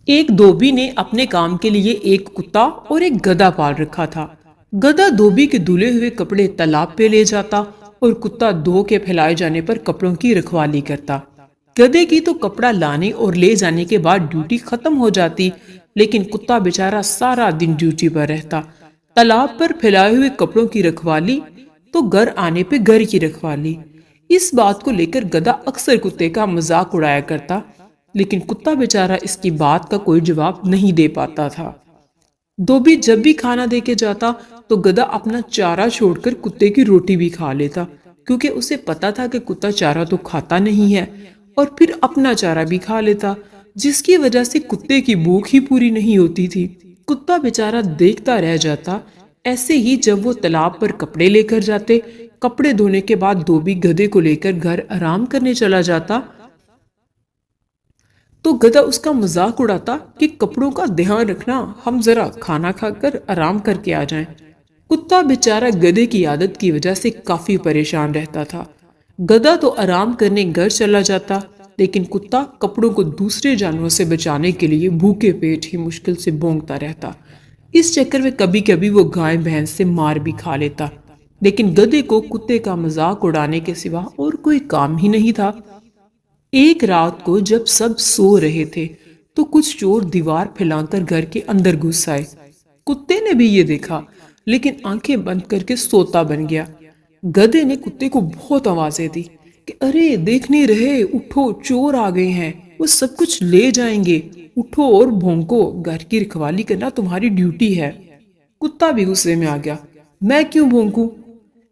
ایک دھوبی نے اپنے کام کے لیے ایک کتا اور ایک گدھا پال رکھا تھا۔ گدھا دھوبی کے دھلے ہوئے کپڑے تالاب پہ لے جاتا اور کتا دھو کے پھیلائے جانے پر کپڑوں کی رکھوالی کرتا۔ گدھے کی تو کپڑا لانے اور لے جانے کے بعد ڈیوٹی ختم ہو جاتی، لیکن کتا بیچارہ سارا دن ڈیوٹی پر رہتا۔ تالاب پر پھیلائے ہوئے کپڑوں کی رکھوالی تو گھر آنے پہ گھر کی رکھوالی۔ اس بات کو لے کر گدھا اکثر کتے کا مذاق اڑایا کرتا، لیکن کتا بیچارہ اس کی بات کا کوئی جواب نہیں دے پاتا تھا۔ دھوبی جب بھی کھانا دے کے جاتا تو گدھا اپنا چارہ چھوڑ کر کتے کی روٹی بھی کھا لیتا، کیونکہ اسے پتا تھا کہ کتا چارہ تو کھاتا نہیں ہے، اور پھر اپنا چارہ بھی کھا لیتا، جس کی وجہ سے کتے کی بھوک ہی پوری نہیں ہوتی تھی۔ کتا بیچارہ دیکھتا رہ جاتا۔ ایسے ہی جب وہ تالاب پر کپڑے لے کر جاتے، کپڑے دھونے کے بعد دھوبی گدھے کو لے کر گھر آرام کرنے چلا جاتا تو گدھا اس کا مذاق اڑاتا کہ کپڑوں کا دھیان رکھنا، ہم ذرا کھانا کھا کر آرام کر کے آ جائیں۔ کتا بیچارہ گدھے کی عادت کی وجہ سے کافی پریشان رہتا تھا۔ گدھا تو آرام کرنے گھر چلا جاتا، لیکن کتا کپڑوں کو دوسرے جانوروں سے بچانے کے لیے بھوکے پیٹ ہی مشکل سے بھونکتا رہتا۔ اس چکر میں کبھی کبھی وہ گائے بھینس سے مار بھی کھا لیتا، لیکن گدھے کو کتے کا مذاق اڑانے کے سوا اور کوئی کام ہی نہیں تھا۔ ایک رات کو جب سب سو رہے تھے تو کچھ چور دیوار پھیلا کر گھر کے اندر گھس آئے۔ کتے نے بھی یہ دیکھا، لیکن آنکھیں بند کر کے سوتا بن گیا۔ گدھے نے کتے کو بہت آوازیں دی کہ ارے دیکھ نہیں رہے، اٹھو، چور آ گئے ہیں، وہ سب کچھ لے جائیں گے، اٹھو اور بھونکو، گھر کی رکھوالی کرنا تمہاری ڈیوٹی ہے۔ کتا بھی غصے میں آ گیا، میں کیوں بھونکوں؟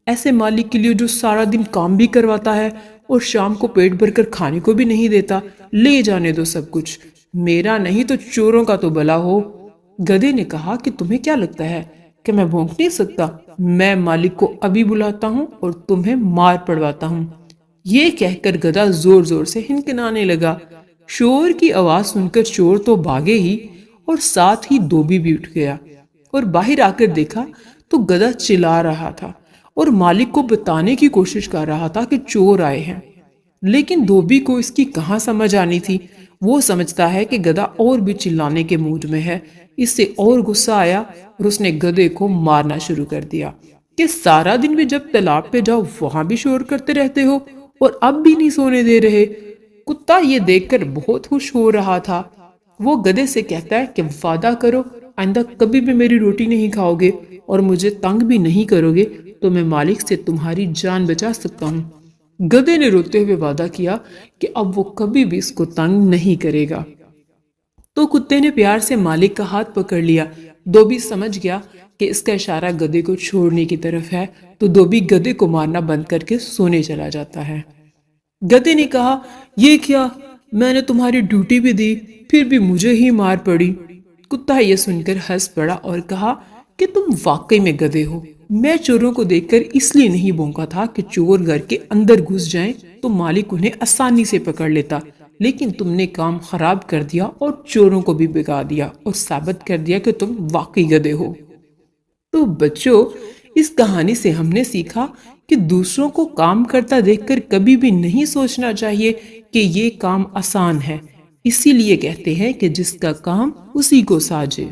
ایسے مالک کے لیے جو سارا دن کام بھی کرواتا ہے اور شام کو پیٹ بھر کر کھانے کو بھی نہیں دیتا، لے جانے دو سب کچھ، میرا نہیں تو چوروں کا تو بھلا ہو۔ گدھے نے کہا کہ تمہیں کیا لگتا ہے کہ میں بھونک نہیں سکتا؟ میں مالک کو ابھی بلاتا ہوں اور تمہیں مار پڑواتا ہوں۔ یہ کہہ کر گدھا زور زور سے ہنکنانے لگا۔ شور کی آواز سن کر چور تو بھاگے ہی، اور ساتھ ہی دھوبی بھی اٹھ گیا اور باہر آ کر دیکھا تو گدھا چلا رہا تھا اور مالک کو بتانے کی کوشش کر رہا تھا کہ چور آئے ہیں، لیکن دھوبی کو اس کی کہاں سمجھ آنی تھی۔ وہ سمجھتا ہے کہ گدھا اور بھی چلانے کے موڈ میں ہے۔ اس سے اور غصہ آیا اور اس نے گدھے کو مارنا شروع کر دیا کہ سارا دن بھی جب تالاب پہ جاؤ وہاں بھی شور کرتے رہتے ہو اور اب بھی نہیں سونے دے رہے۔ کتا یہ دیکھ کر بہت خوش ہو رہا تھا۔ وہ گدھے سے کہتا ہے کہ وعدہ کرو آئندہ کبھی بھی میری روٹی نہیں کھاؤ گے اور مجھے تنگ بھی نہیں کرو گے تو میں مالک سے تمہاری جان بچا سکتا ہوں۔ گدھے نے روتے ہوئے وعدہ کیا کہ اب وہ کبھی بھی اس کو تنگ نہیں کرے گا۔ تو کتے نے پیار سے مالک کا ہاتھ پکڑ لیا۔ دھوبی سمجھ گیا کہ اس کا اشارہ گدھے کو چھوڑنے کی طرف ہے، تو دھوبی گدھے کو مارنا بند کر کے سونے چلا جاتا ہے۔ گدھے نے کہا، یہ کیا، میں نے تمہاری ڈیوٹی بھی دی، پھر بھی مجھے ہی مار پڑی۔ کتا یہ سن کر ہنس پڑا اور کہا کہ تم واقعی میں گدھے ہو۔ میں چوروں کو دیکھ کر اس لیے نہیں بھونکا تھا کہ چور گھر کے اندر گھس جائیں تو مالک انہیں آسانی سے پکڑ لیتا، لیکن تم نے کام خراب کر دیا اور چوروں کو بھی بگا دیا اور ثابت کر دیا کہ تم واقعی گدھے ہو۔ تو بچوں، اس کہانی سے ہم نے سیکھا کہ دوسروں کو کام کرتا دیکھ کر کبھی بھی نہیں سوچنا چاہیے کہ یہ کام آسان ہے۔ اسی لیے کہتے ہیں کہ جس کا کام اسی کو ساجے۔